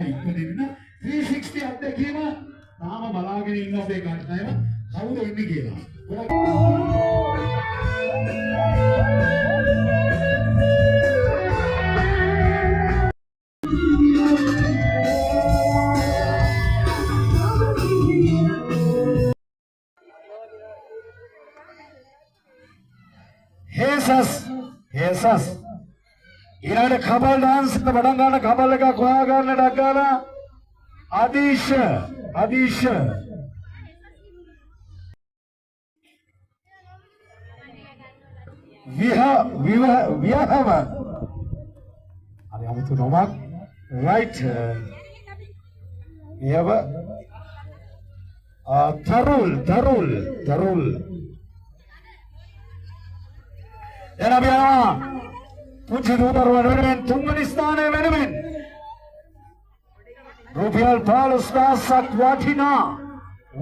ඉක්මනින්ම 360 අත්දැකීම තාම බලාගෙන ඉන්න අපේ කණ්ඩායම කවුද ඉන්නේ කියලා. Jesus ඊළඟ කබල් ඩාන්ස් එක පටන් ගන්න කබල් එකක් හොයා ගන්න ඩග්ගාන ආදීශ විහව හරි 아무තු නොමක් right විහව තරුල් එනබියා පුංචි දූතරුවන් වෙනුවෙන් තුන්වෙනි ස්ථානය වෙනුවෙන් රුපියල් 15000ක්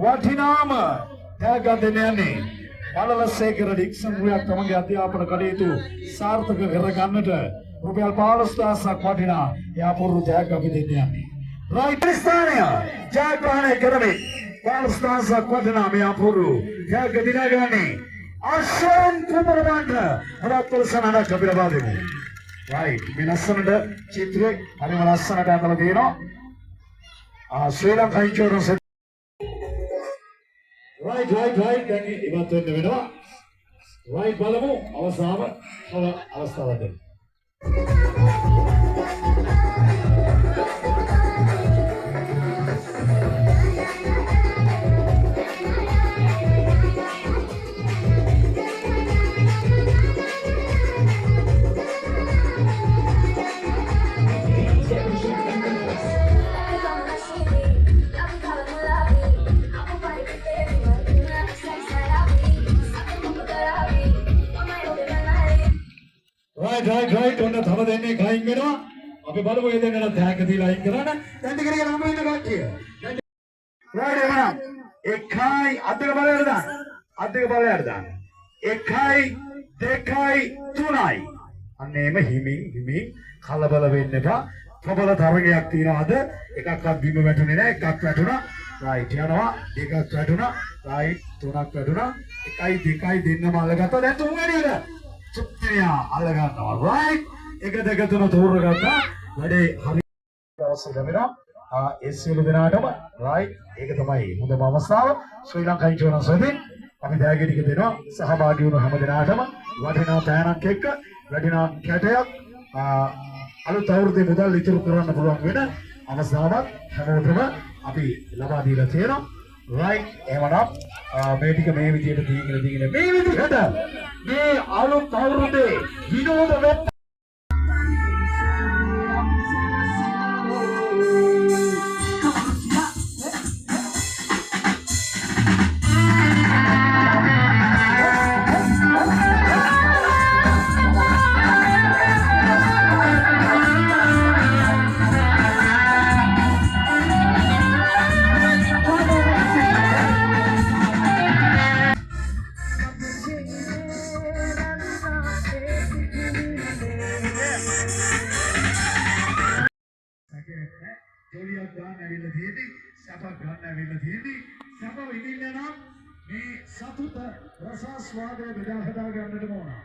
වටිනාම ත්‍යාග දෙන්නේ බලවසේකර ඩික්සන් රුයක් තමගේ අධ්‍යාපන කටයුතු සාර්ථක කරගන්නට රුපියල් 15000ක් වටිනා යාපුරු ත්‍යාග අපි දෙන්නේ යන්නේ රයිට් ස්ථානය ජයග්‍රහණය කරමින් 15000ක් වටිනා යාපුරු ත්‍යාග දිනගන්නේ Asan Kumarmanda Ratul Sanada Kabirabadimu right Minasanada Chitra Harimalasana Taladino Sri Lanka insurance right then Ivan the window right Balamu Avasava Avasava right ඔන්න තව දෙන්නේ කයින් වෙනවා අපි බලමු ඒ දෙන්නට තෑග්ග දීලා අයින් කරන්න දැන් දෙකේ නම වෙන කට්ටිය right එනවා එකයි අද්දක බලයට දාන්න 1යි 2යි 3යි අන්න එම හිමින් කලබල වෙන්න එපා ප්‍රබල තරගයක් තියෙනවා අද එකක්වත් බිම වැටුනේ නැහැ එකක් වැටුණා right යනවා දෙකක් වැටුණා right තුනක් වැටුණා 1යි 2යි දෙන්නම අල්ලගත්තා දැන් තුන්වෙනියට Chuptiya alagana right එකදක තුන තෝරගත්තා වැඩේ හරි අවශ්‍ය දෙනවා ඒ සියලු දෙනාටම right ඒක තමයි හොඳම අවස්ථාව ශ්‍රී ලංකා ඉන්ෂුරන්ස් වලින් අපි දැයග ටික දෙනවා සහභාගී වුණු හැම දෙනාටම වටිනා පෑනක් එක්ක වටිනා කැටයක් අලුත් අවුරුද්දේ මුදල් ඉතුරු කරන්න පුළුවන් වෙන අවස්ථාවක් හැමෝටම අපි ලබා දීලා තියෙනවා right එවනම් මේ ටික මේ විදිහට දීගෙන මේ විදිහට මේ අලුත් අවුරුද්දේ විනෝද වෙත් Joliak gana villa thiyedi sapa gana villa thiyedi sapa idinna nam me satuta rasa swada beda hada gannata mona